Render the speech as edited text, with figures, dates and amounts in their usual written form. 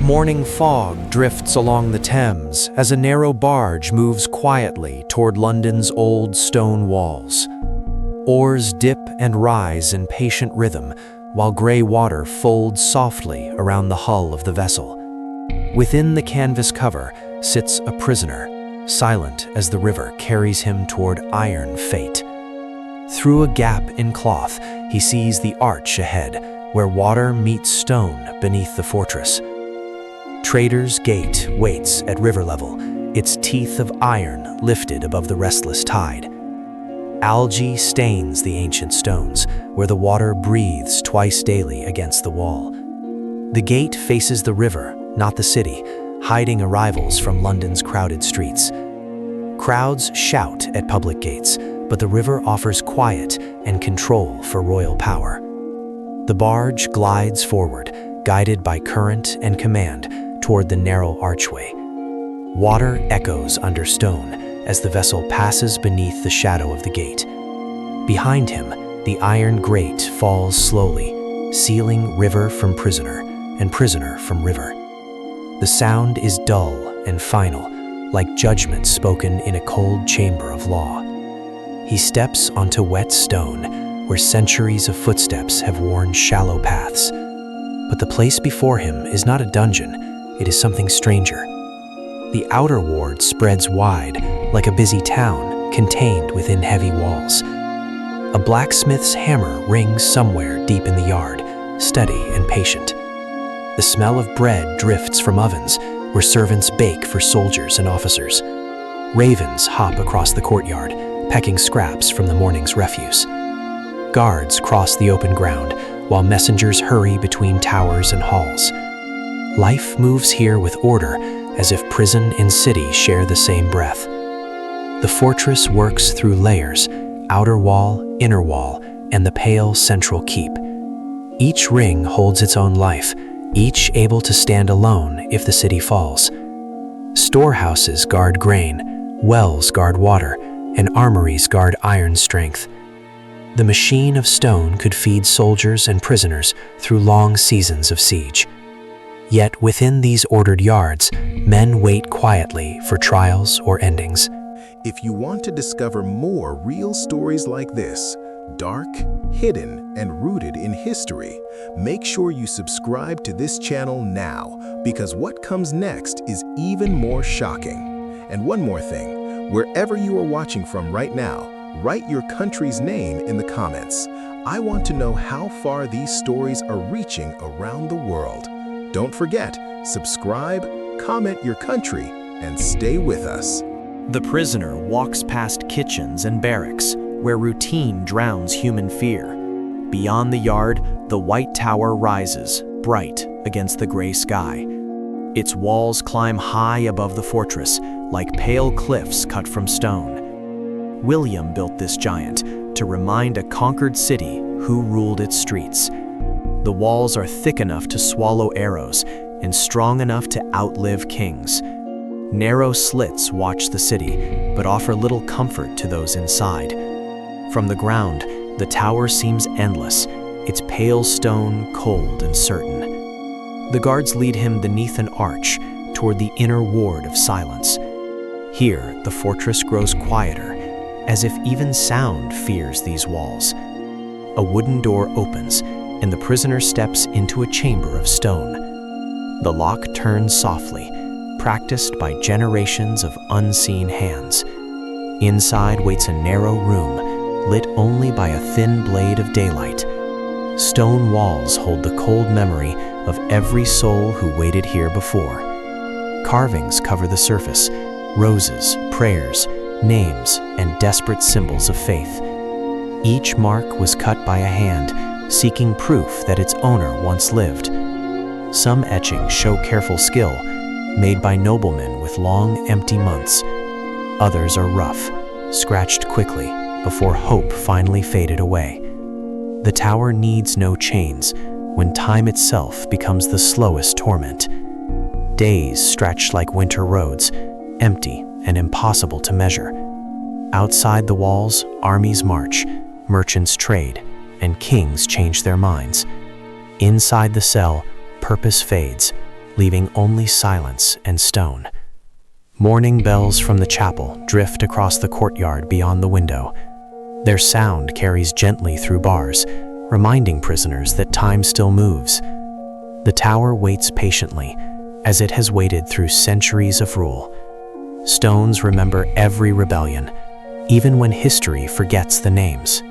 Morning fog drifts along the Thames as a narrow barge moves quietly toward London's old stone walls. Oars dip and rise in patient rhythm, while gray water folds softly around the hull of the vessel. Within the canvas cover sits a prisoner, silent as the river carries him toward iron fate. Through a gap in cloth, he sees the arch ahead, where water meets stone beneath the fortress. Trader's Gate waits at river level, its teeth of iron lifted above the restless tide. Algae stains the ancient stones, where the water breathes twice daily against the wall. The gate faces the river, not the city, hiding arrivals from London's crowded streets. Crowds shout at public gates, but the river offers quiet and control for royal power. The barge glides forward, guided by current and command, toward the narrow archway. Water echoes under stone as the vessel passes beneath the shadow of the gate. Behind him, the iron grate falls slowly, sealing river from prisoner and prisoner from river. The sound is dull and final, like judgment spoken in a cold chamber of law. He steps onto wet stone, where centuries of footsteps have worn shallow paths. But the place before him is not a dungeon. It is something stranger. The outer ward spreads wide, like a busy town, contained within heavy walls. A blacksmith's hammer rings somewhere deep in the yard, steady and patient. The smell of bread drifts from ovens, where servants bake for soldiers and officers. Ravens hop across the courtyard, pecking scraps from the morning's refuse. Guards cross the open ground, while messengers hurry between towers and halls. Life moves here with order, as if prison and city share the same breath. The fortress works through layers, outer wall, inner wall, and the pale central keep. Each ring holds its own life, each able to stand alone if the city falls. Storehouses guard grain, wells guard water, and armories guard iron strength. The machine of stone could feed soldiers and prisoners through long seasons of siege. Yet within these ordered yards, men wait quietly for trials or endings. If you want to discover more real stories like this, dark, hidden, and rooted in history, make sure you subscribe to this channel now, because what comes next is even more shocking. And one more thing, wherever you are watching from right now, write your country's name in the comments. I want to know how far these stories are reaching around the world. Don't forget, subscribe, comment your country, and stay with us. The prisoner walks past kitchens and barracks, where routine drowns human fear. Beyond the yard, the white tower rises, bright against the gray sky. Its walls climb high above the fortress, like pale cliffs cut from stone. William built this giant to remind a conquered city who ruled its streets. The walls are thick enough to swallow arrows and strong enough to outlive kings. Narrow slits watch the city, but offer little comfort to those inside. From the ground, the tower seems endless, its pale stone cold and certain. The guards lead him beneath an arch toward the inner ward of silence. Here, the fortress grows quieter, as if even sound fears these walls. A wooden door opens, and the prisoner steps into a chamber of stone. The lock turns softly, practiced by generations of unseen hands. Inside waits a narrow room, lit only by a thin blade of daylight. Stone walls hold the cold memory of every soul who waited here before. Carvings cover the surface, roses, prayers, names, and desperate symbols of faith. Each mark was cut by a hand, seeking proof that its owner once lived. Some etchings show careful skill, made by noblemen with long, empty months. Others are rough, scratched quickly, before hope finally faded away. The tower needs no chains, when time itself becomes the slowest torment. Days stretch like winter roads, empty and impossible to measure. Outside the walls, armies march, merchants trade, and kings change their minds. Inside the cell, purpose fades, leaving only silence and stone. Morning bells from the chapel drift across the courtyard beyond the window. Their sound carries gently through bars, reminding prisoners that time still moves. The tower waits patiently, as it has waited through centuries of rule. Stones remember every rebellion, even when history forgets the names.